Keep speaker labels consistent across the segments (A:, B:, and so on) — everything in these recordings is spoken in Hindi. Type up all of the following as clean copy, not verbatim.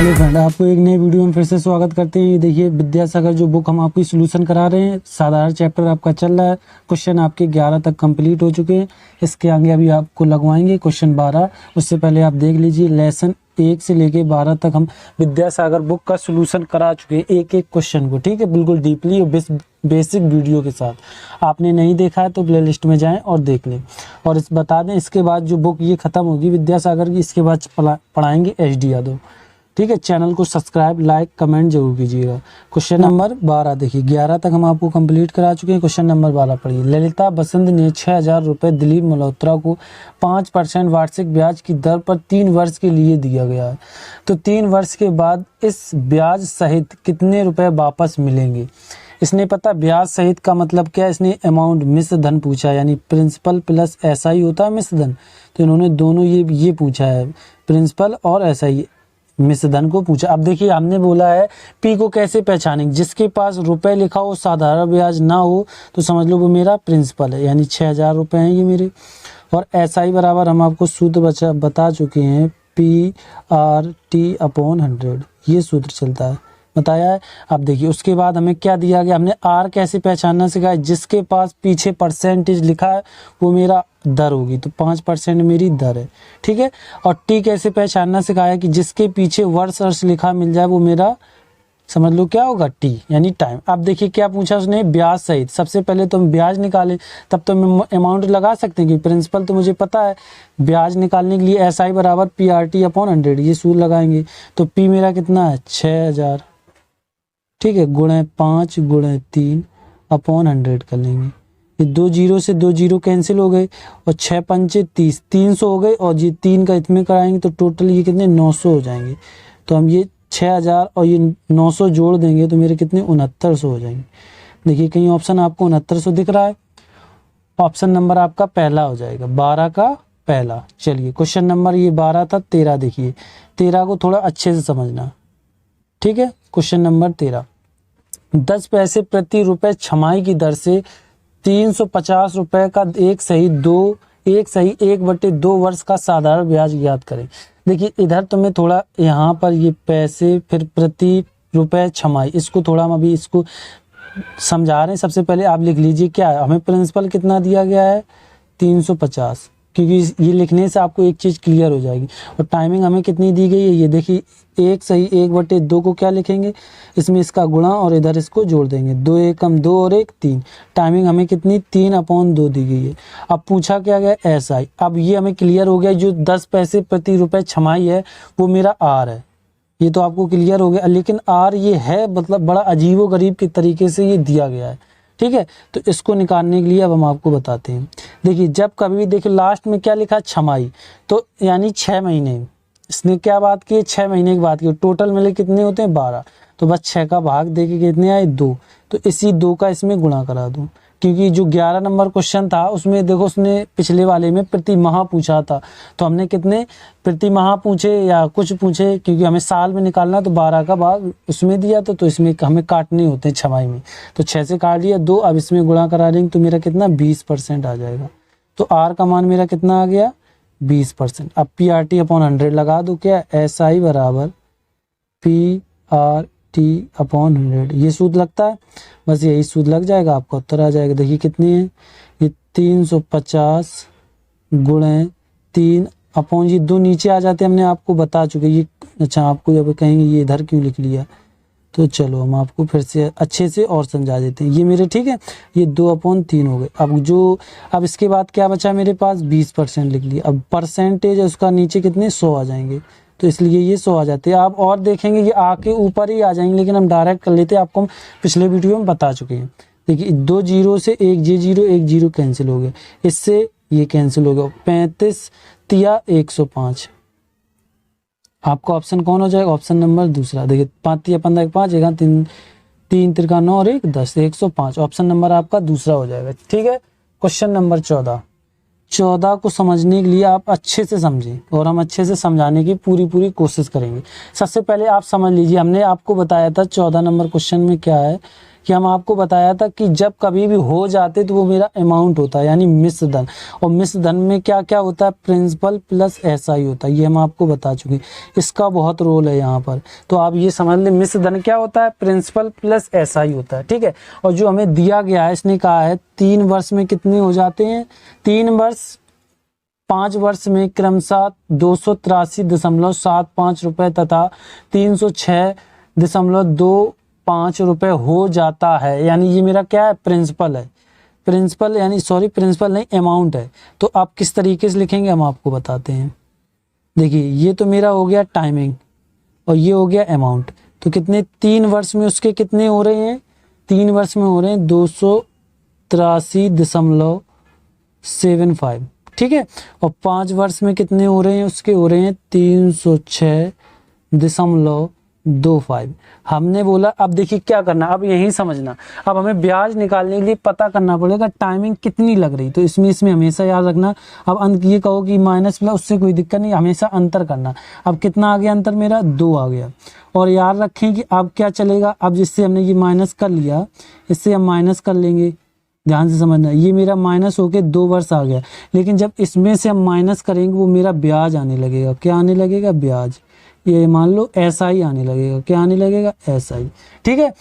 A: हेलो फ्रेंड, आपको एक नए वीडियो में फिर से स्वागत करते हैं। ये देखिए विद्यासागर जो बुक हम आपको सोल्यूशन करा रहे हैं, साधारण चैप्टर आपका चल रहा है। क्वेश्चन आपके 11 तक कंप्लीट हो चुके हैं। इसके आगे अभी आपको लगवाएंगे क्वेश्चन 12। उससे पहले आप देख लीजिए लेसन 1 से लेके 12 तक हम विद्यासागर बुक का सोल्यूशन करा चुके हैं, एक एक क्वेश्चन को, ठीक है, बिल्कुल डीपली और बेसिक वीडियो के साथ। आपने नहीं देखा है तो प्ले लिस्ट में जाएं और देख लें। और इस बता दें, इसके बाद जो बुक ये खत्म होगी विद्यासागर की, इसके बाद पढ़ाएंगे HD यादव, ठीक है। चैनल को सब्सक्राइब, लाइक, कमेंट जरूर कीजिएगा। क्वेश्चन नंबर 12 देखिए, 11 तक हम आपको कंप्लीट करा चुके हैं। क्वेश्चन नंबर 12 पढ़िए। ललिता बसंत ने 6,000 रुपये दिलीप मल्होत्रा को 5% वार्षिक ब्याज की दर पर 3 वर्ष के लिए दिया गया है, तो 3 वर्ष के बाद इस ब्याज सहित कितने रुपए वापस मिलेंगे। इसने पता ब्याज सहित का मतलब क्या है, इसने अमाउंट मिश्र धन पूछा, यानी प्रिंसिपल प्लस SI होता है मिश्र धन, तो इन्होंने दोनों ये पूछा है, प्रिंसिपल और SI मिश्र धन को पूछा। अब देखिए हमने बोला है P को कैसे पहचानेंगे, जिसके पास रुपए लिखा हो, साधारण ब्याज ना हो, तो समझ लो वो मेरा प्रिंसिपल है, यानी 6,000 रुपये हैं ये मेरे। और SI बराबर हम आपको सूत्र बता चुके हैं, PRT/100, ये सूत्र चलता है, बताया है। अब देखिए उसके बाद हमें क्या दिया गया, हमने R कैसे पहचानना सिखाया, जिसके पास पीछे परसेंटेज लिखा है वो मेरा दर होगी, तो 5% मेरी दर है, ठीक है। और T कैसे पहचानना सिखाया कि जिसके पीछे वर्ष लिखा मिल जाए वो मेरा, समझ लो क्या होगा, T यानी टाइम। अब देखिए क्या पूछा उसने, ब्याज सहित। सबसे पहले तो हम ब्याज निकालें, तब तो हम अमाउंट लगा सकते हैं कि प्रिंसिपल तो मुझे पता है। ब्याज निकालने के लिए SI बराबर PRT/100, ये सूत्र लगाएंगे, तो P मेरा कितना है 6,000, ठीक है, गुणे 5 गुणे 3/100 कर लेंगे। ये 2 जीरो से 2 जीरो कैंसिल हो गए, और 6 पंचे 30, 300 हो गए, और ये 3 का इसमें कराएंगे तो टोटल ये कितने 900 हो जाएंगे। तो हम ये 6,000 और ये 900 जोड़ देंगे तो मेरे कितने 6900 हो जाएंगे। देखिए कहीं ऑप्शन आपको 6900 दिख रहा है, ऑप्शन नंबर आपका पहला हो जाएगा, 12 का पहला। चलिए क्वेश्चन नंबर ये 12 था, 13 देखिए, 13 को थोड़ा अच्छे से समझना, ठीक है। क्वेश्चन नंबर 13, 10 पैसे प्रति रुपए छमाही की दर से 350 रुपए का एक सही 1/2 वर्ष का साधारण ब्याज ज्ञात करें। देखिए इधर तो मैं थोड़ा यहाँ पर ये पैसे, फिर प्रति रुपए छमाही, इसको थोड़ा हम अभी इसको समझा रहे हैं। सबसे पहले आप लिख लीजिए क्या है, हमें प्रिंसिपल कितना दिया गया है 350, क्योंकि ये लिखने से आपको एक चीज़ क्लियर हो जाएगी। और टाइमिंग हमें कितनी दी गई है, ये देखिए 1 सही 1/2 को क्या लिखेंगे, इसमें इसका गुणा और इधर इसको जोड़ देंगे, 2 एकम 2 और 1 3। टाइमिंग हमें कितनी 3/2 दी गई है। अब पूछा क्या गया SI, अब ये हमें क्लियर हो गया, जो 10 पैसे प्रति रुपए छमाही है वो मेरा R है, ये तो आपको क्लियर हो गया। लेकिन R ये है मतलब बड़ा अजीबो गरीब के तरीके से ये दिया गया है, ठीक है। तो इसको निकालने के लिए अब हम आपको बताते हैं। देखिए जब कभी भी देखिए लास्ट में क्या लिखा है छमाही, तो यानी 6 महीने, इसने क्या बात की 6 महीने की बात की, टोटल मिले कितने होते हैं 12, तो बस 6 का भाग देके कितने आए 2, तो इसी 2 का इसमें गुणा करा दूं, क्योंकि जो 11 नंबर क्वेश्चन था उसमें देखो उसने पिछले वाले में प्रति माह पूछा था, तो हमने कितने प्रति माह पूछे या कुछ पूछे, क्योंकि हमें साल में निकालना, तो 12 का भाग उसमें दिया तो इसमें हमें काटने होते हैं छमाही में, तो 6 से काट लिया 2, अब इसमें गुणा करा देंगे तो मेरा कितना 20% आ जाएगा। तो R का मान मेरा कितना आ गया 20%। अब PRT/100 लगा दो, क्या SI बराबर PRT/100, ये सूत्र लगता है, बस यही सूत्र लग जाएगा, आपका उत्तर आ जाएगा। देखिए कितनी है ये 350 गुणे 3 ये 2 नीचे आ जाते हैं, हमने आपको बता चुके ये। अच्छा आपको जब कहेंगे ये इधर क्यों लिख लिया, तो चलो हम आपको फिर से अच्छे से और समझा देते हैं। ये मेरे ठीक है, ये 2/3 हो गए। अब इसके बाद क्या बचा मेरे पास 20% लिख लिया। अब परसेंटेज है उसका नीचे कितने 100 आ जाएंगे, तो इसलिए ये 100 आ जाते हैं। आप और देखेंगे ये आके ऊपर ही आ जाएंगे, लेकिन हम डायरेक्ट कर लेते हैं, आपको हम पिछले वीडियो में बता चुके हैं। देखिए 2 जीरो से 1 जीरो कैंसिल हो गया, इससे ये कैंसिल हो गया, 35 तिया 105। आपका ऑप्शन कौन हो जाएगा, ऑप्शन नंबर दूसरा। देखिए 5 तिया 15 5 1 3 3 तिरका 9 और 1 10 105, ऑप्शन नंबर आपका दूसरा हो जाएगा, ठीक है। क्वेश्चन नंबर 14 को समझने के लिए आप अच्छे से समझें, और हम अच्छे से समझाने की पूरी कोशिश करेंगे। सबसे पहले आप समझ लीजिए, हमने आपको बताया था 14 नंबर क्वेश्चन में क्या है कि हम आपको बताया था कि जब कभी भी हो जाते तो वो मेरा अमाउंट होता है, यानी मिश्र धन। और मिश्र धन में क्या क्या होता है, प्रिंसिपल प्लस एसआई होता है, ये हम आपको बता चुके हैं। इसका बहुत रोल है यहाँ पर, तो आप ये समझ लें मिश्र धन क्या होता है, प्रिंसिपल प्लस एसआई होता है, ठीक है। और जो हमें दिया गया है, इसने कहा है 3 वर्ष में कितने हो जाते हैं, 3 वर्ष 5 वर्ष में क्रमशः 283.75 रुपए तथा 306.25 रुपए हो जाता है, यानी ये मेरा क्या है, प्रिंसिपल है। प्रिंसिपल यानी सॉरी प्रिंसिपल नहीं, अमाउंट है। तो आप किस तरीके से लिखेंगे हम आपको बताते हैं। देखिए ये तो मेरा हो गया टाइमिंग और ये हो गया अमाउंट। तो कितने, 3 वर्ष में उसके कितने हो रहे हैं, 3 वर्ष में हो रहे हैं 283.75, ठीक है। और 5 वर्ष में कितने हो रहे हैं, उसके हो रहे हैं 306.25। हमने बोला अब देखिए क्या करना, अब यही समझना, अब हमें ब्याज निकालने के लिए पता करना पड़ेगा टाइमिंग कितनी लग रही। तो इसमें हमेशा याद रखना, अब अंत ये कहो कि माइनस प्लस, उससे कोई दिक्कत नहीं, हमेशा अंतर करना। अब कितना आ गया अंतर, मेरा 2 आ गया। और याद रखें कि अब क्या चलेगा, अब जिससे हमने ये माइनस कर लिया, इससे हम माइनस कर लेंगे, ध्यान से समझना। ये मेरा माइनस होके 2 वर्ष आ गया, लेकिन जब इसमें से हम माइनस करेंगे वो मेरा ब्याज आने लगेगा। क्या आने लगेगा, ब्याज। ये मान लो एसआई आने लगेगा, क्या आने लगेगा, एसआई, ठीक है।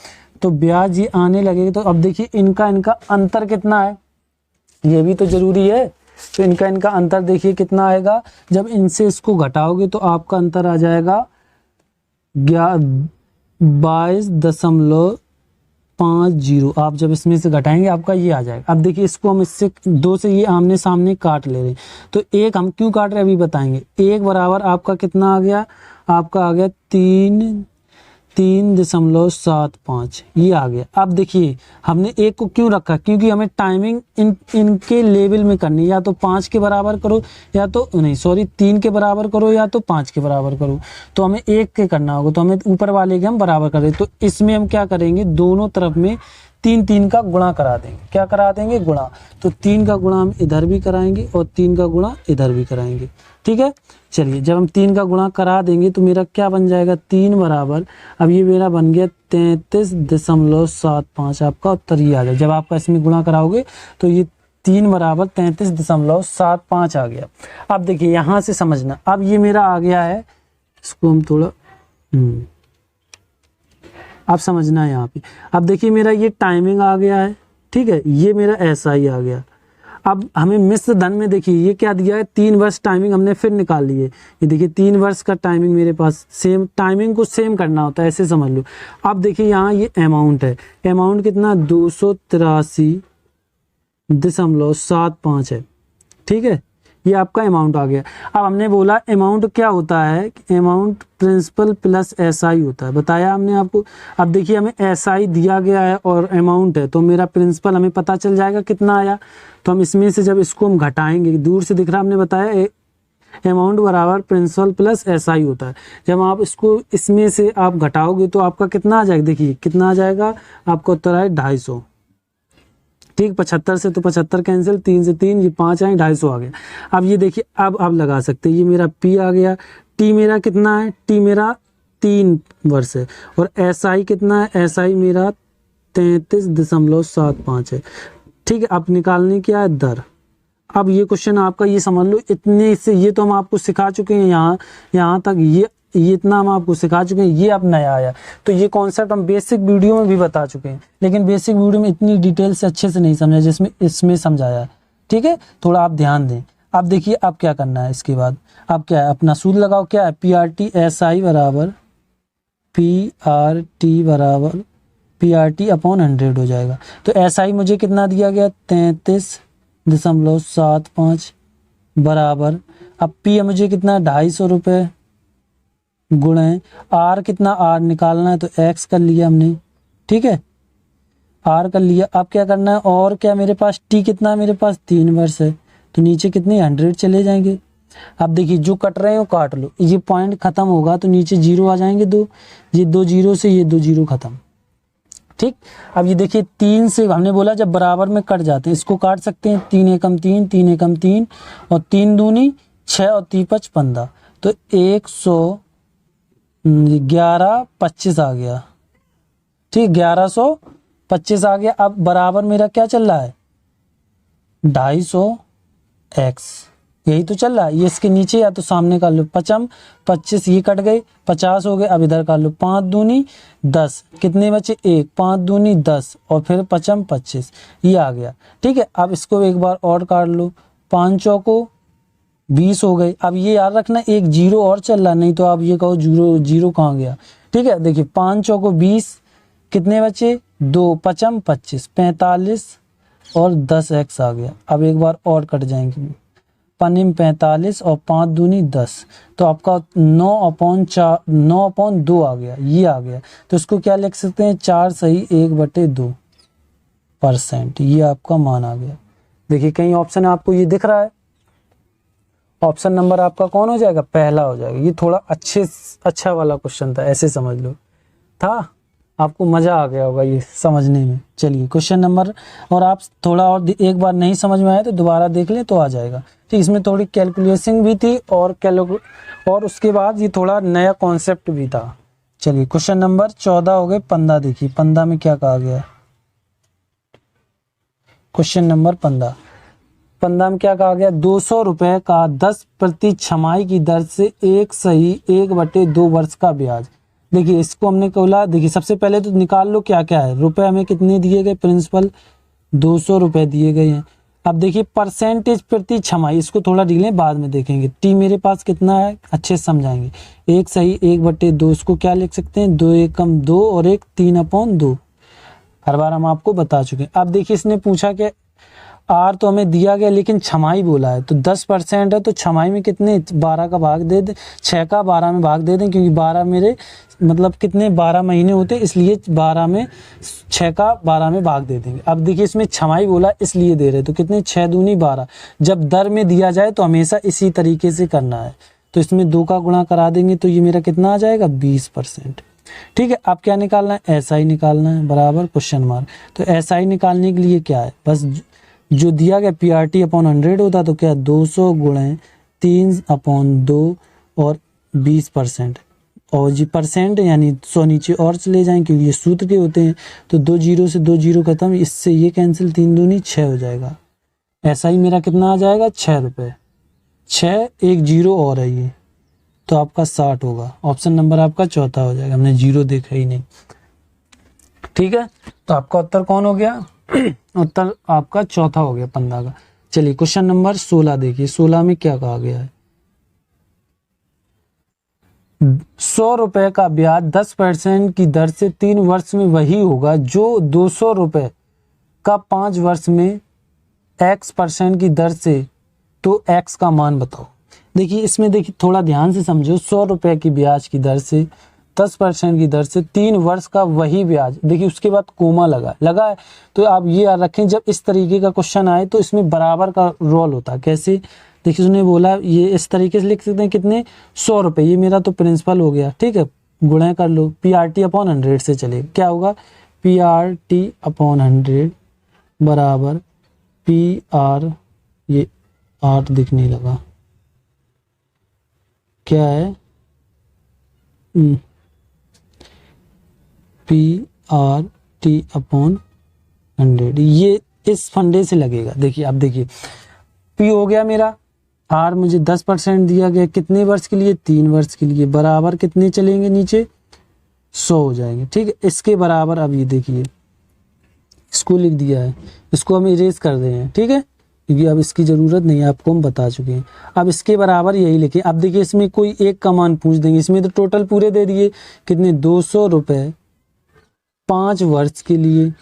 A: तो ब्याज ये आने लगेगा। तो अब देखिए इनका अंतर कितना है, ये भी तो जरूरी है। तो इनका अंतर देखिए कितना आएगा, जब इनसे इसको घटाओगे तो आपका अंतर आ जाएगा 22.50। आप जब इसमें से घटाएंगे आपका ये आ जाएगा। अब देखिए इसको हम इससे 2 से ये आमने सामने काट ले रहे हैं, तो एक हम क्यों काट रहे हैं अभी बताएंगे। 1 बराबर आपका कितना आ गया, आपका आ गया 3.75 ये आ गया। अब देखिए हमने 1 को क्यों रखा, क्योंकि हमें टाइमिंग इनके लेवल में करनी है, या तो 5 के बराबर करो या तो नहीं सॉरी 3 के बराबर करो या तो 5 के बराबर करो। तो हमें 1 के करना होगा, तो हमें ऊपर वाले के हम बराबर कर दें। तो इसमें हम क्या करेंगे, दोनों तरफ में 3 का गुणा करा देंगे। क्या करा देंगे, गुणा। तो 3 का गुणा हम इधर भी कराएंगे और 3 का गुणा इधर भी कराएंगे, ठीक है। चलिए जब हम 3 का गुणा करा देंगे तो मेरा क्या बन जाएगा, 3 बराबर, अब ये मेरा बन गया 33.75। आपका उत्तर ये आ गया। जब आपका इसमें गुणा कराओगे तो ये 3 बराबर 33.75 आ गया। अब देखिए यहाँ से समझना, अब ये मेरा आ गया है, इसको हम थोड़ा आप समझना है यहाँ पे। अब देखिए मेरा ये टाइमिंग आ गया है, ठीक है, ये मेरा एसआई आ गया। अब हमें मिश्र धन में देखिए ये क्या दिया है, 3 वर्ष टाइमिंग हमने फिर निकाल ली है। ये देखिए 3 वर्ष का टाइमिंग मेरे पास, सेम टाइमिंग को सेम करना होता है, ऐसे समझ लो। अब देखिए यहाँ ये अमाउंट है, अमाउंट कितना 283.75 है, ठीक है, ये आपका अमाउंट आ गया। अब हमने बोला अमाउंट क्या होता है, अमाउंट प्रिंसिपल प्लस एसआई होता है, बताया हमने आपको। अब देखिए हमें एसआई दिया गया है और अमाउंट है, तो मेरा प्रिंसिपल हमें पता चल जाएगा कितना आया। तो हम इसमें से जब इसको हम घटाएंगे, दूर से दिख रहा, हमने बताया अमाउंट बराबर प्रिंसिपल प्लस एसआई होता है। जब आप इसको इसमें से आप घटाओगे तो आपका कितना आ जाएगा, देखिए कितना आ जाएगा, आपका उत्तर आए 250, ठीक। 75 से तो 75 कैंसिल, 3 से 3, ये 5 आए, 250 आ गया। अब ये देखिए अब आप लगा सकते हैं, ये मेरा पी आ गया। टी मेरा कितना है, टी मेरा 3 वर्ष है। और एसआई कितना है, एसआई मेरा 33.75 है, ठीक है। अब निकालने क्या है, दर। अब ये क्वेश्चन आपका ये समझ लो, इतने से ये तो हम आपको सिखा चुके हैं, यहाँ तक ये इतना हम आपको सिखा चुके हैं, ये अब नया आया। तो ये कॉन्सेप्ट हम बेसिक वीडियो में भी बता चुके हैं, लेकिन बेसिक वीडियो में इतनी डिटेल से अच्छे से नहीं समझा जिसमें इसमें समझाया, ठीक है। थोड़ा आप ध्यान दें। अब देखिए अब क्या करना है, इसके बाद अब क्या है, अपना सूत्र लगाओ, क्या है, PRT SI बराबर PRT अपॉन 100 हो जाएगा। तो SI मुझे कितना दिया गया, 33.75 बराबर, अब P मुझे कितना 250 रुपये गुणे R कितना, R निकालना है तो X कर लिया हमने, ठीक है, R कर लिया। अब क्या करना है, और क्या मेरे पास T कितना है, मेरे पास 3 वर्ष है, तो नीचे कितने 100 चले जाएंगे। अब देखिए जो कट रहे हैं वो काट लो, ये पॉइंट खत्म होगा तो नीचे 0 आ जाएंगे, 2 ये 2 0 से ये 2 0 खत्म, ठीक। अब ये देखिए 3 से हमने बोला जब बराबर में कट जाते हैं, इसको काट सकते हैं, 3 एकम 3, 3 एकम 3 और 3 दूनी 6 और 3 5 15, तो 111.25 आ गया, ठीक, 1125 25 आ गया। अब बराबर मेरा क्या चल रहा है, 250x, यही तो चल रहा है। ये इसके नीचे या तो सामने कर लो, 25 ये कट गए, 50 हो गए। अब इधर कर लो, 5 दूनी 10, कितने बचे 1, 5 दूनी 10 और फिर 25, ये आ गया। ठीक है, अब इसको एक बार और काट लो, 5 चौको 20 हो गए। अब ये याद रखना एक जीरो और चल रहा, नहीं तो आप ये कहो जीरो जीरो कहाँ गया। ठीक है, देखिए 5 चौको 20, कितने बचे 2, 25, 45 और 10x आ गया। अब एक बार और कट जाएंगे, 45 और 5 दूनी 10, तो आपका 9/2 आ गया, ये आ गया। तो इसको क्या लिख सकते हैं, 4 सही 1/2%, ये आपका मान आ गया। देखिए कहीं ऑप्शन आपको ये दिख रहा है, ऑप्शन नंबर आपका कौन हो जाएगा, पहला हो जाएगा। ये थोड़ा अच्छा वाला क्वेश्चन था, ऐसे समझ लो, था आपको मजा आ गया होगा ये समझने में। चलिए क्वेश्चन नंबर, और आप थोड़ा और एक बार नहीं समझ में आए तो दोबारा देख ले तो आ जाएगा। ठीक, इसमें थोड़ी कैलकुलेशन भी थी और उसके बाद ये थोड़ा नया कॉन्सेप्ट भी था। चलिए क्वेश्चन नंबर 14 हो गए 15। देखिए 15 में क्या कहा गया है, क्वेश्चन नंबर 15 में क्या कहा गया, 200 रुपए का 10% छमाही की दर से 1 सही 1/2 वर्ष का ब्याज। देखिए इसको हमने बोला, देखिए सबसे पहले तो निकाल लो क्या क्या है, रुपए हमें कितने दिए गए, प्रिंसिपल 200 रुपए दिए गए हैं। अब देखिए परसेंटेज प्रति छमाही, इसको थोड़ा डिले बाद में देखेंगे। टी मेरे पास कितना है अच्छे से समझाएंगे, 1 सही 1/2, इसको क्या लिख सकते हैं, 2 एकम 2 और 1 3/2, हर बार हम आपको बता चुके हैं। अब देखिए इसने पूछा कि आर तो हमें दिया गया लेकिन छमाही बोला है, तो 10% है तो छमाही में कितने 12 का भाग दे दें, 6 का 12 में भाग दे दें, क्योंकि 12 मेरे मतलब कितने 12 महीने होते, इसलिए 12 में 6 का 12 में भाग दे देंगे। अब देखिए इसमें छमाही बोला इसलिए दे रहे, तो कितने 6 दूनी 12। जब दर में दिया जाए तो हमेशा इसी तरीके से करना है, तो इसमें 2 का गुणा करा देंगे तो ये मेरा कितना आ जाएगा 20%। ठीक है, अब क्या निकालना है, SI निकालना है, बराबर क्वेश्चन मार्क। तो SI निकालने के लिए क्या है, बस जो दिया गया PRT/100 होता, तो क्या 200 गुणे 3/2 और 20%, और जी परसेंट यानी 100 नीचे और चले जाएं क्योंकि ये सूत्र के होते हैं, तो 2 जीरो से 2 जीरो खत्म, इससे ये कैंसिल, 3 दूनी 6 हो जाएगा। SI मेरा कितना आ जाएगा 6 रुपये, 6 1 जीरो और है ये, तो आपका 60 होगा। ऑप्शन नंबर आपका चौथा हो जाएगा, हमने जीरो देखा ही नहीं। ठीक है, तो आपका उत्तर कौन हो गया, उत्तर आपका चौथा हो गया 15 का। चलिए क्वेश्चन नंबर 16 देखिए, 16 में क्या कहा गया है, 100 रुपए का ब्याज 10% की दर से 3 वर्ष में वही होगा जो 200 रुपए का 5 वर्ष में x% की दर से, तो x का मान बताओ। देखिए इसमें देखिए थोड़ा ध्यान से समझो, 100 रुपए की ब्याज की दर से 10% की दर से 3 वर्ष का वही ब्याज, देखिए उसके बाद कोमा लगा है, तो आप ये याद रखें जब इस तरीके का क्वेश्चन आए तो इसमें बराबर का रोल होता है। कैसे, देखिए उसने बोला ये इस तरीके से लिख सकते हैं, कितने 100 रुपए, ये मेरा तो प्रिंसिपल हो गया। ठीक है, गुणा कर लो, PRT/100 से चले, क्या होगा PRT/100 बराबर PR, ये 8 दिखने लगा, क्या है PRT/100, ये इस फंडे से लगेगा। देखिए अब देखिए P हो गया मेरा, R मुझे 10% दिया गया, कितने वर्ष के लिए 3 वर्ष के लिए, बराबर कितने चलेंगे नीचे 100 हो जाएंगे। ठीक है, इसके बराबर अब ये देखिए इसको लिख दिया है, इसको हम इरेज कर रहे हैं। ठीक है, क्योंकि अब इसकी ज़रूरत नहीं है, आपको हम बता चुके हैं। अब इसके बराबर यही लिखें। अब देखिए इसमें कोई एक का मान पूछ देंगे, इसमें तो टोटल पूरे दे दिए, कितने 200 रुपये 5 वर्ष के लिए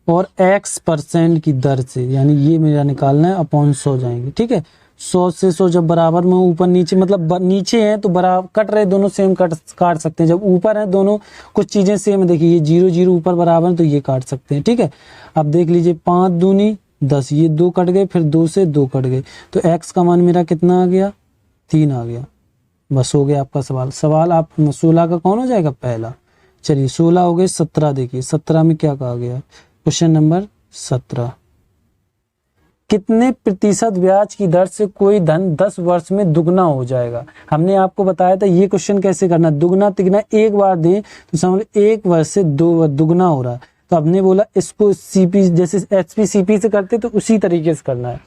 A: और x% की दर से, यानी ये मेरा निकालना है, अपॉन 100 जाएंगे। ठीक है, 100 से 100 जब बराबर में ऊपर नीचे, मतलब नीचे हैं तो बराबर कट रहे, दोनों सेम काट सकते हैं। जब ऊपर है दोनों कुछ चीज़ें सेम है, देखिए ये 0 0 ऊपर बराबर है तो ये काट सकते हैं। ठीक है, अब देख लीजिए 5 दूनी 10, ये 2 कट गए, फिर 2 से 2 कट गए, तो x का मान मेरा कितना आ गया 3 आ गया। बस हो गया आपका सवाल आप 16 का कौन हो जाएगा पहला। चलिए 16 हो गए, 17 देखिए, 17 में क्या कहा गया, क्वेश्चन नंबर 17, कितने प्रतिशत ब्याज की दर से कोई धन 10 वर्ष में दुगना हो जाएगा। हमने आपको बताया था ये क्वेश्चन कैसे करना, दुगना तिगना एक बार दें तो समझ 1 वर्ष से 2 दुगना हो रहा है, तो हमने बोला इसको सीपी जैसे एचपी सीपी से करते तो उसी तरीके से करना है।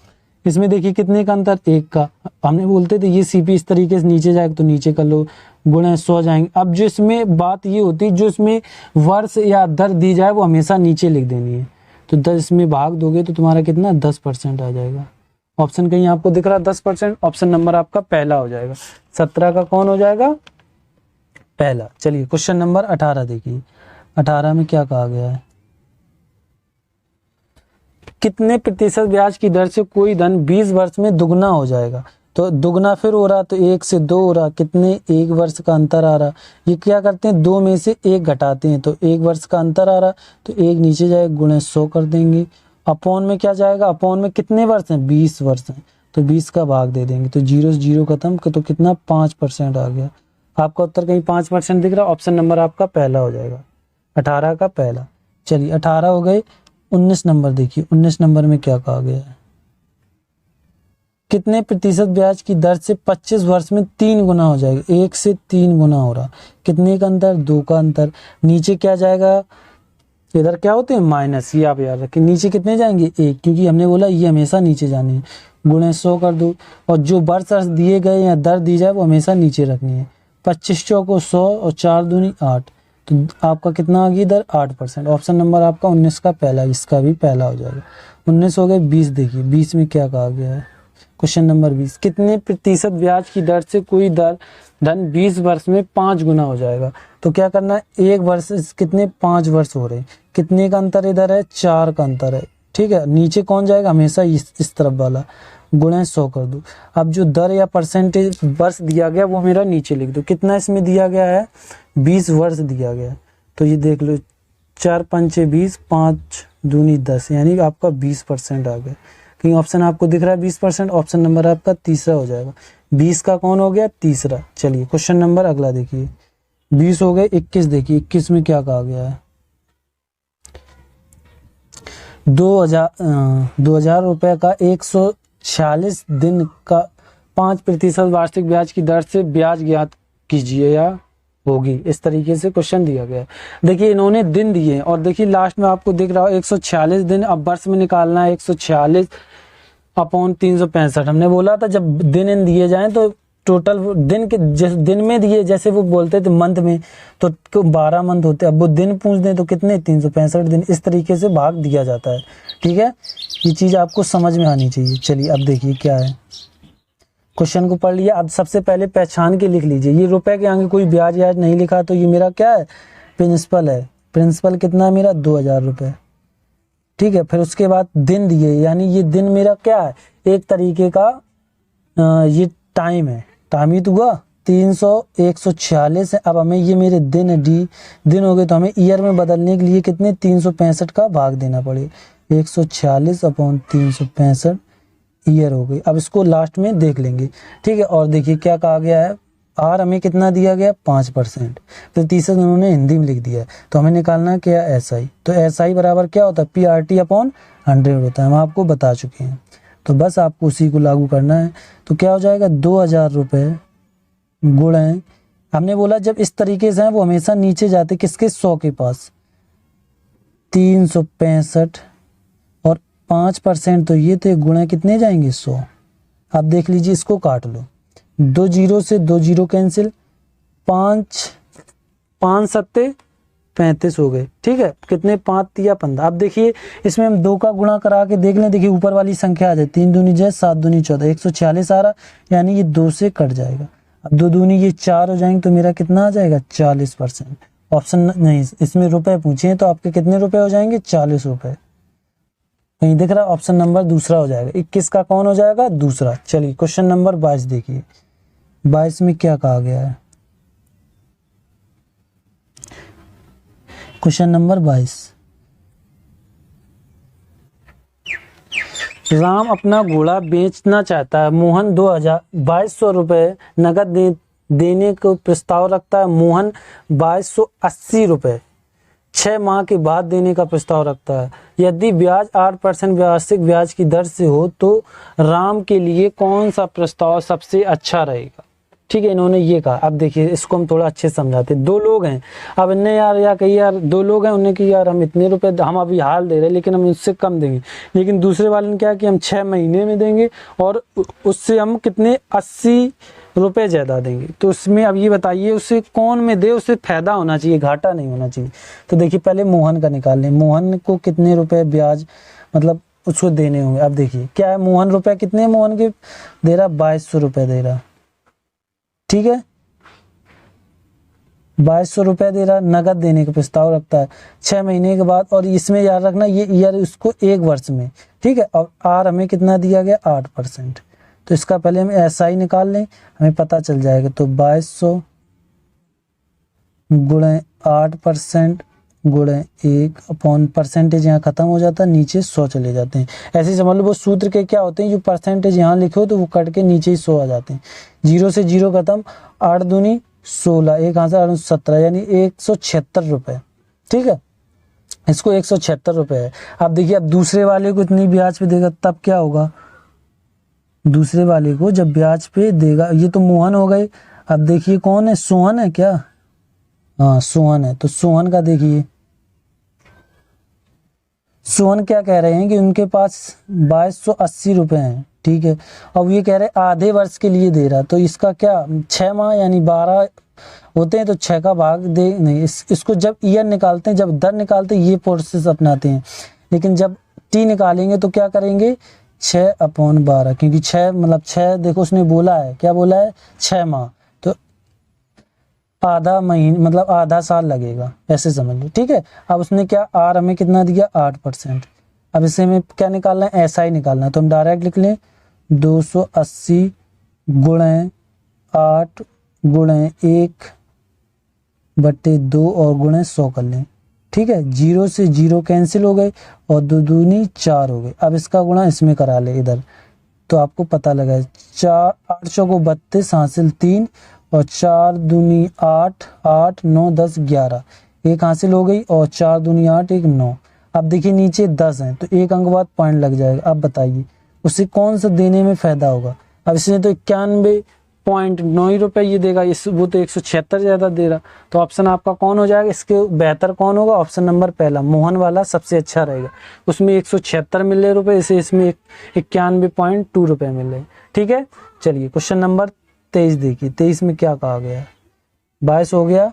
A: इसमें देखिए कितने का अंतर, 1 का। हमने बोलते थे ये सीपी इस तरीके से नीचे जाएगा तो नीचे कर लो, गुणे 100 जाएंगे। अब जो इसमें बात ये होती है, जो इसमें वर्ष या दर दी जाए वो हमेशा नीचे लिख देनी है। तो 10 में भाग दोगे तो तुम्हारा कितना 10% आ जाएगा। ऑप्शन कहीं आपको दिख रहा है 10%, ऑप्शन नंबर आपका पहला हो जाएगा। 17 का कौन हो जाएगा, पहला। चलिए क्वेश्चन नंबर 18 देखिए, 18 में क्या कहा गया है, कितने प्रतिशत ब्याज की दर से कोई धन 20 वर्ष में दुगना हो जाएगा। तो दुगना फिर हो रहा तो 1 से 2 हो रहा, कितने 1 वर्ष का अंतर आ रहा। ये क्या करते हैं 2 में से 1 घटाते हैं तो 1 वर्ष का अंतर आ रहा, तो 1 नीचे जाएगा, गुणे 100 कर देंगे। अपॉन में क्या जाएगा, अपॉन में कितने वर्ष हैं 20 वर्ष हैं, तो 20 का भाग दे देंगे, तो 0 से 0 खत्म, तो कितना 5% आ गया। आपका उत्तर कहीं 5% दिख रहा, ऑप्शन नंबर आपका पहला हो जाएगा, 18 का पहला। चलिए 18 हो गए। 19 नंबर देखिए, 19 नंबर में क्या कहा गया है, कितने प्रतिशत ब्याज की दर से 25 वर्ष में 3 गुना हो जाएगा। 1 से 3 गुना हो रहा, कितने का अंतर, 2 का अंतर। नीचे क्या जाएगा, इधर क्या होते हैं माइनस, ये आप याद रखें, नीचे कितने जाएंगे 1, क्योंकि हमने बोला ये हमेशा नीचे जानी है। गुणे 100 कर दो, और जो वर्ष दिए गए या दर दी जाए वो हमेशा नीचे रखनी है। 25 चौको 100 और 4 दूनी 8, तो आपका कितना आ गया इधर 8%। ऑप्शन नंबर आपका 19 का पहला, इसका भी पहला हो जाएगा। 19 हो गए। 20 देखिए, 20 में क्या कहा गया है, क्वेश्चन नंबर 20, कितने प्रतिशत ब्याज की दर से कोई धन 20 वर्ष में 5 गुना हो जाएगा। तो क्या करना है, 1 वर्ष कितने 5 वर्ष हो रहे हैं, कितने का अंतर इधर है 4 का अंतर है, ठीक है। नीचे कौन जाएगा, हमेशा इस तरफ वाला, गुणे 100 कर दो। अब जो दर या परसेंटेज वर्ष दिया गया वो मेरा नीचे लिख दो, कितना इसमें दिया गया है 20 वर्ष दिया गया है, तो ये देख लो 4 पंचे 20, 5 दूनी 10, यानी आपका 20% आ गया। कहीं ऑप्शन आपको दिख रहा है 20%, ऑप्शन नंबर आपका तीसरा हो जाएगा। 20 का कौन हो गया, तीसरा। चलिए क्वेश्चन नंबर अगला देखिए, 20 हो गए। 21 देखिए, 21 में क्या कहा गया है, 2000 रुपए का 146 दिन का 5% वार्षिक ब्याज की दर से ब्याज ज्ञात कीजिए या होगी। इस तरीके से क्वेश्चन दिया गया है। देखिए इन्होंने दिन दिए हैं, और देखिए लास्ट में आपको दिख रहा हो 146 दिन। अब वर्ष में निकालना है 146 अपॉन 365। हमने बोला था जब दिन इन दिए जाएं तो टोटल दिन के दिन में दिए, जैसे वो बोलते थे मंथ में, तो 12 मंथ होते, अब वो दिन पूछ दें तो कितने 365 दिन। इस तरीके से भाग दिया जाता है, ठीक है। ये चीज आपको समझ में आनी चाहिए। चलिए अब देखिए क्या है, क्वेश्चन को पढ़ लिया। अब सबसे पहले पहचान के लिख लीजिए, ये रुपए के आगे कोई ब्याज याज नहीं लिखा, तो ये मेरा क्या है, प्रिंसिपल है। प्रिंसिपल कितना है मेरा 2000 रुपए, ठीक है। फिर उसके बाद दिन दिए, यानी ये दिन मेरा क्या है, एक तरीके का ये टाइम है, टाइम ही तो हुआ 146 है। अब हमें ये मेरे दिन है, दिन हो गए, तो हमें ईयर में बदलने के लिए कितने 365 का भाग देना पड़ेगा। 146 अपॉन 365 ईयर हो गई। अब इसको लास्ट में देख लेंगे, ठीक है। और देखिए क्या कहा गया है, आर हमें कितना दिया गया 5%, प्रतिशत उन्होंने हिंदी में लिख दिया है, तो हमें निकालना क्या SI। तो SI बराबर क्या होता है, PRT अपॉन 100 होता है, हम आपको बता चुके हैं। तो बस आपको उसी को लागू करना है। तो क्या हो जाएगा 2000 रुपये गुणे, हमने बोला जब इस तरीके से है वो हमेशा नीचे जाते, किसके 100 के पास, 365 और 5%, तो ये तो गुणे कितने जाएंगे 100। अब देख लीजिए इसको काट लो, 2 0 से 2 0 कैंसिल, 5 सत्ते 35 हो गए, ठीक है। कितने 5 तिया 15। अब देखिए इसमें हम 2 का गुणा करा के देख लें, देखिए ऊपर वाली संख्या आ जाए, 3 दूनी 6 7 दूनी 14, 146 आ रहा, यानी ये 2 से कट जाएगा। अब 2 दूनी ये 4 हो जाएंगे, तो मेरा कितना आ जाएगा 40%। ऑप्शन नहीं, इसमें रुपए पूछे हैं तो आपके कितने रुपए हो जाएंगे 40 रुपए। कहीं दिख रहा, ऑप्शन नंबर दूसरा हो जाएगा। 21 का कौन हो जाएगा दूसरा। चलिए क्वेश्चन नंबर 22 देखिए, 22 में क्या कहा गया है, क्वेश्चन नंबर 22, राम अपना घोड़ा बेचना चाहता है, मोहन 2200 रुपये नगद देने को प्रस्ताव रखता है। मोहन 2280 रुपये 6 माह के बाद देने का प्रस्ताव रखता है। यदि ब्याज 8% वार्षिक ब्याज की दर से हो तो राम के लिए कौन सा प्रस्ताव सबसे अच्छा रहेगा, ठीक है, इन्होंने ये कहा। अब देखिए इसको हम थोड़ा अच्छे से समझाते हैं। दो लोग हैं, अब इनने यार या कही यार दो लोग हैं, उन्हें कि यार हम इतने रुपए हम अभी हाल दे रहे हैं लेकिन हम उससे कम देंगे, लेकिन दूसरे वाले ने क्या कि हम 6 महीने में देंगे और उससे हम कितने 80 रुपए ज़्यादा देंगे। तो उसमें अब ये बताइए उसे कौन में दे, उससे फायदा होना चाहिए, घाटा नहीं होना चाहिए। तो देखिए पहले मोहन का निकाल लें, मोहन को कितने रुपए ब्याज मतलब उसको देने होंगे। अब देखिए क्या है, मोहन रुपए कितने मोहन के दे रहा, 2200 रुपए दे रहा, ठीक है 2200 रुपए दे रहा, नगद देने का प्रस्ताव रखता है 6 महीने के बाद। और इसमें याद रखना ये ईयर उसको 1 वर्ष में, ठीक है। और आर हमें कितना दिया गया 8%, तो इसका पहले हम एसआई निकाल लें, हमें पता चल जाएगा। तो 2200 गुणे 8% गुणे 1 अपॉन परसेंटेज यहाँ खत्म हो जाता है, नीचे 100 चले जाते हैं। ऐसे समझ लो वो सूत्र के क्या होते हैं, जो परसेंटेज यहाँ लिखो तो वो कट के नीचे ही 100 आ जाते हैं। 0 से 0 खत्म, 8 दूनी 16, एक हाथ से 17 यानी 176 रुपए, ठीक है। इसको 176 रुपए है। अब देखिए अब दूसरे वाले को इतनी ब्याज पे देगा तब क्या होगा, दूसरे वाले को जब ब्याज पे देगा, ये तो मोहन हो गए। अब देखिए कौन है, सोहन है क्या, हाँ सोहन है। तो सोहन का देखिए, सोहन क्या कह रहे हैं कि उनके पास 2280 रुपए हैं, ठीक है। अब ये कह रहे हैं आधे वर्ष के लिए दे रहा, तो इसका क्या 6 माह यानी 12 होते हैं, तो 6 का भाग दे नहीं, इसको जब ईयर निकालते हैं, जब दर निकालते हैं ये प्रोसेस अपनाते हैं, लेकिन जब टी निकालेंगे तो क्या करेंगे 6/12, क्योंकि 6 मतलब 6 देखो उसने बोला है, क्या बोला है 6 माह, तो आधा महीने मतलब आधा साल लगेगा, ऐसे समझ लो, ठीक है। अब उसने क्या आर हमें कितना दिया 8%। अब इसे में क्या निकालना है, एसआई निकालना है, तो हम डायरेक्ट लिख लें 280 गुणे 8 गुणे 1/2 और गुणे 100 कर लें, ठीक है। 0 से 0 कैंसिल हो गए और 2 दूनी 4 हो गए। अब इसका गुणा इसमें करा ले इधर, तो आपको पता लगा 4 8 को 32 हासिल 3 और 4 दूनी 8 8 9 10 11 एक हासिल हो गई और 4 दूनी 8 1 9। अब देखिए नीचे 10 है तो एक अंक बाद पॉइंट लग जाएगा। अब बताइए उससे कौन सा देने में फायदा होगा। अब इसने तो 91.9 रुपए ये देगा, इस वो तो 176 ज्यादा दे रहा, तो ऑप्शन आपका कौन हो जाएगा, इसके बेहतर कौन होगा, ऑप्शन नंबर पहला मोहन वाला सबसे अच्छा रहेगा। उसमें 176 मिल रहे रुपए, इसे इसमें 91.2 रुपए मिल रहे, ठीक है। चलिए क्वेश्चन नंबर 23 देखिए, 23 में क्या कहा गया है, 22 हो गया।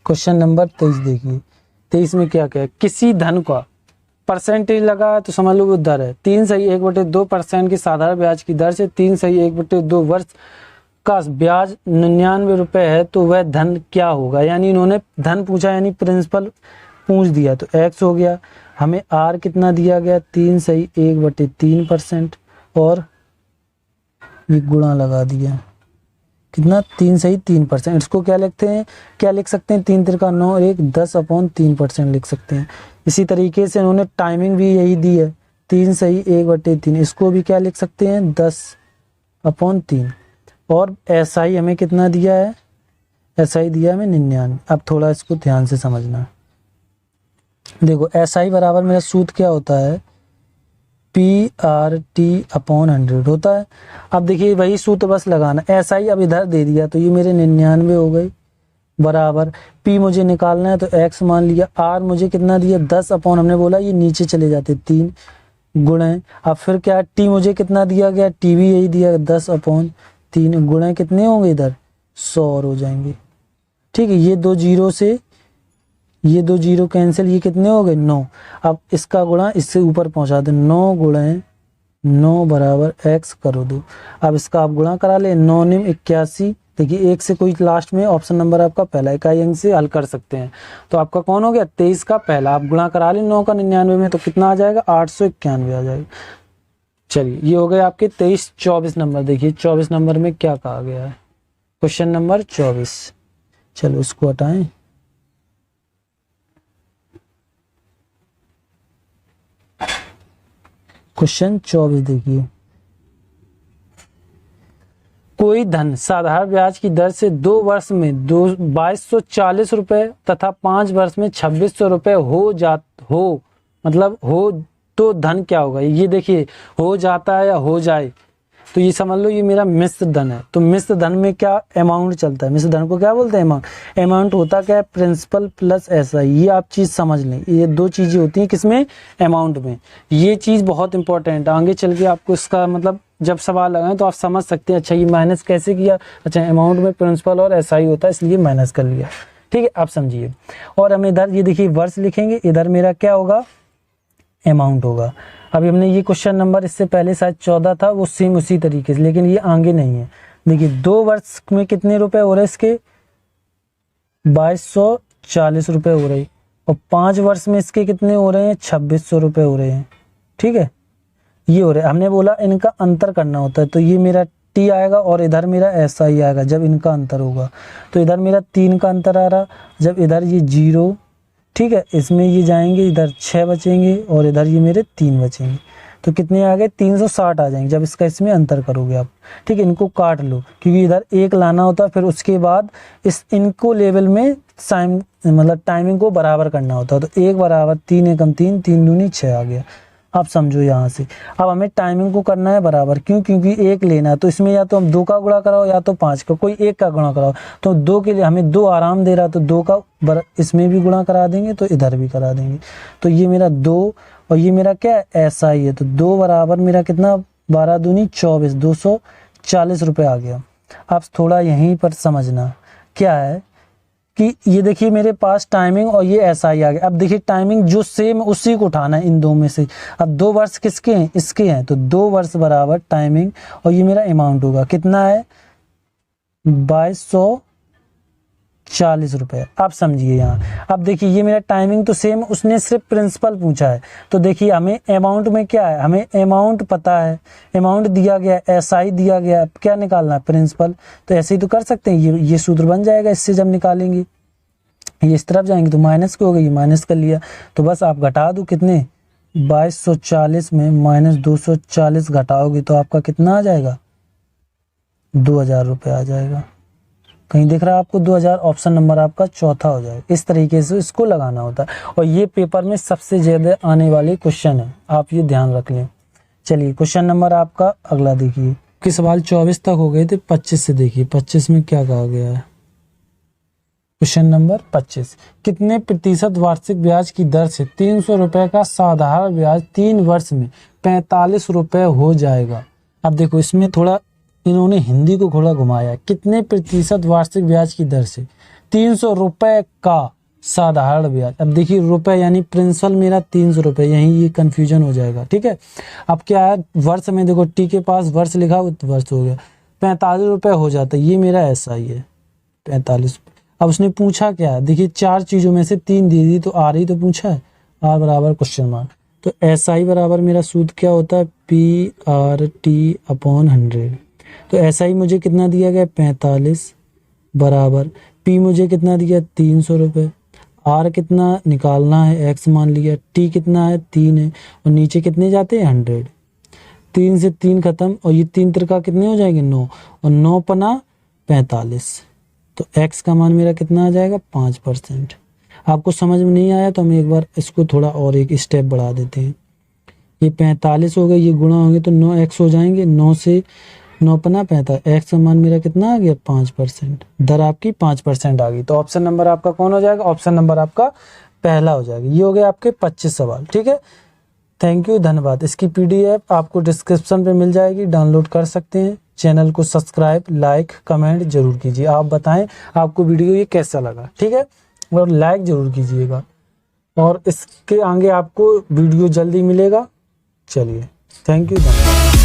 A: क्वेश्चन नंबर 23 देखिए, 23 में क्या क्या है, किसी धन का परसेंटेज लगा है तो समझ लो वो दर है 3/2% की साधारण ब्याज की दर से 3/1/2 वर्ष का ब्याज 99 रुपए है, तो वह धन क्या होगा। यानी इन्होंने धन पूछा यानी प्रिंसिपल पूछ दिया, तो x हो गया, हमें r कितना दिया गया 3/1/3% और ये गुणा लगा दिया कितना 3/3%। इसको क्या लिखते हैं, क्या लिख सकते हैं 3 3 9 1 10/3% लिख सकते हैं। इसी तरीके से इन्होंने टाइमिंग भी यही दी है 3/1/3, इसको भी क्या लिख सकते हैं 10/3। और एसआई हमें कितना दिया है, एसआई दिया है हमें 99। अब थोड़ा इसको ध्यान से समझना, देखो एसआई बराबर मेरा सूत्र क्या होता है PRT/100 होता है। अब देखिए वही सूत्र बस लगाना, एसआई अब इधर दे दिया तो ये मेरे 99 हो गई बराबर, P मुझे निकालना है तो X मान लिया, R मुझे कितना दिया 10 अपॉन हमने बोला ये नीचे चले जाते 3 गुणे, अब फिर क्या T मुझे कितना दिया गया, T भी यही दिया 10/3 गुणे कितने होंगे इधर 100 हो जाएंगे, ठीक है। ये 2 0 से ये 2 0 कैंसिल, ये कितने हो गए 9। अब इसका गुणा इससे ऊपर पहुंचा दे 9 गुणे 9 बराबर x करो दो। अब इसका आप गुणा करा ले 9 9 81, देखिए एक से कोई लास्ट में ऑप्शन नंबर आपका पहला, इकाई अंक से हल कर सकते हैं, तो आपका कौन हो गया 23 का पहला। आप गुणा करा ले 9 का 99 में तो कितना आ जाएगा 891 आ जाएगा। चलिए ये हो गए आपके 23। 24 नंबर देखिए, 24 नंबर में क्या कहा गया है, क्वेश्चन नंबर 24। चलो इसको हटाएं, क्वेश्चन 24 देखिए, कोई धन साधारण ब्याज की दर से 2 वर्ष में 2240 रुपए तथा 5 वर्ष में 2600 रुपए हो तो धन क्या होगा। ये देखिए हो जाता है या हो जाए, तो ये समझ लो ये मेरा मिश्र धन है। तो मिश्र धन में क्या अमाउंट चलता है, मिश्र धन को क्या बोलते हैं, अमाउंट। अमाउंट होता क्या है, प्रिंसिपल प्लस एसआई। ये आप चीज़ समझ लें, ये दो चीज़ें होती हैं किसमें, अमाउंट में। ये चीज़ बहुत इंपॉर्टेंट है, आगे चल के आपको इसका मतलब जब सवाल लगाएं तो आप समझ सकते हैं। अच्छा ये माइनस कैसे किया, अच्छा अमाउंट में प्रिंसिपल और एसआई होता है इसलिए माइनस कर लिया, ठीक है, आप समझिए। और हम इधर ये देखिए वर्ष लिखेंगे, इधर मेरा क्या होगा, अमाउंट होगा। अभी हमने ये क्वेश्चन नंबर इससे पहले शायद 14 था, वो सेम उसी तरीके से, लेकिन ये आगे नहीं है। देखिए 2 वर्ष में कितने रुपए हो रहे हैं इसके, 2240 रुपए हो रहे, और 5 वर्ष में इसके कितने हो रहे हैं, 2600 रुपए हो रहे हैं, ठीक है, ये हो रहे हैं। हमने बोला इनका अंतर करना होता है, तो ये मेरा टी आएगा और इधर मेरा ऐसा ही आएगा जब इनका अंतर होगा। तो इधर मेरा 3 का अंतर आ रहा, जब इधर ये 0, ठीक है, इसमें ये जाएंगे, इधर 6 बचेंगे और इधर ये मेरे 3 बचेंगे। तो कितने आ गए, 360 आ जाएंगे जब इसका इसमें अंतर करोगे आप, ठीक है। इनको काट लो क्योंकि इधर 1 लाना होता है, फिर उसके बाद इनको लेवल में मतलब टाइमिंग को बराबर करना होता है। तो 1 बराबर 3 एकम 3, 3 दूनी 6 आ गया। आप समझो यहाँ से अब हमें टाइमिंग को करना है बराबर, क्यों, क्योंकि 1 लेना है। तो इसमें या तो हम 2 का गुणा कराओ या तो 5 का, कोई 1 का गुणा कराओ। तो 2 के लिए हमें 2 आराम दे रहा, तो 2 का इसमें भी गुणा करा देंगे, तो इधर भी करा देंगे। तो ये मेरा 2 और ये मेरा क्या ऐसा ही है। तो 2 बराबर मेरा कितना, 12 दूनी 24, 240 रुपये आ गया। आप थोड़ा यहीं पर समझना क्या है कि ये देखिए मेरे पास टाइमिंग और ये ऐसा ही आ गया। अब देखिए टाइमिंग जो सेम उसी को उठाना है इन दो में से। अब 2 वर्ष किसके हैं, इसके हैं, तो 2 वर्ष बराबर टाइमिंग और ये मेरा अमाउंट होगा, कितना है, 2240 रुपये। आप समझिए यहाँ। अब देखिए ये मेरा टाइमिंग तो सेम, उसने सिर्फ प्रिंसिपल पूछा है। तो देखिए हमें अमाउंट में क्या है, हमें अमाउंट पता है, अमाउंट दिया गया, एसआई दिया गया, अब क्या निकालना है, प्रिंसिपल। तो ऐसे ही तो कर सकते हैं, ये सूत्र बन जाएगा इससे जब निकालेंगे। ये इस तरफ जाएंगे तो माइनस को हो गई, माइनस कर लिया। तो बस आप घटा दो, कितने, 2240 में माइनस 240 घटाओगे तो आपका कितना आ जाएगा, 2000 रुपये आ जाएगा। कहीं दिख रहा है आपको 2000, ऑप्शन नंबर आपका चौथा हो जाएगा। इस तरीके से इसको लगाना होता है और ये पेपर में सबसे ज़्यादा आने वाले क्वेश्चन है, आप ये ध्यान रख लें। चलिए क्वेश्चन नंबर आपका अगला देखिए, कि सवाल 24 तक हो गए थे, 25 से देखिए 25 में क्या कहा गया है। क्वेश्चन नंबर 25, कितने प्रतिशत वार्षिक ब्याज की दर से 300 रुपये का साधारण ब्याज 3 वर्ष में 45 रुपये हो जाएगा। अब देखो इसमें थोड़ा इन्होंने हिंदी को थोड़ा घुमाया है। कितने प्रतिशत वार्षिक ब्याज की दर से 300 रुपये का साधारण ब्याज। अब देखिए रुपए यानी प्रिंसिपल मेरा 300 रुपये, यहीं ये कंफ्यूजन हो जाएगा, ठीक है। अब क्या है, वर्ष में देखो टी के पास वर्ष लिखा, वर्ष हो गया, 45 रुपये हो जाता है, ये मेरा ऐसा ही है 45। अब उसने पूछा क्या है, देखिए 4 चीज़ों में से 3 दे दी, तो आर ही तो पूछा है, आर बराबर क्वेश्चन मार्क। तो एस आई बराबर मेरा सूत्र क्या होता है, PRT/100। तो एस आई मुझे कितना दिया गया, 45 बराबर पी मुझे कितना दिया, 300 रुपये। आर कितना निकालना है, एक्स मान लिया। टी कितना है, 3 है, और नीचे कितने जाते हैं, 100। 3 से 3 खत्म, और ये 3 तिरका कितने हो जाएंगे, 9, और 9 पना 45। तो x का मान मेरा कितना आ जाएगा, 5%। आपको समझ में नहीं आया तो हम एक बार इसको थोड़ा और एक स्टेप बढ़ा देते हैं। ये 45 हो गए, ये गुणा होंगे तो 9x हो जाएंगे, 9 से 9 पना 45, x का मान मेरा कितना आ गया, 5%। दर आपकी 5% आ गई। तो ऑप्शन नंबर आपका कौन हो जाएगा, ऑप्शन नंबर आपका पहला हो जाएगा। ये हो गए आपके 25 सवाल, ठीक है। थैंक यू, धन्यवाद। इसकी PDF आपको डिस्क्रिप्शन पे मिल जाएगी, डाउनलोड कर सकते हैं। चैनल को सब्सक्राइब, लाइक, कमेंट जरूर कीजिए। आप बताएं आपको वीडियो ये कैसा लगा, ठीक है, और लाइक जरूर कीजिएगा। और इसके आगे आपको वीडियो जल्दी मिलेगा। चलिए, थैंक यू, धन्यवाद।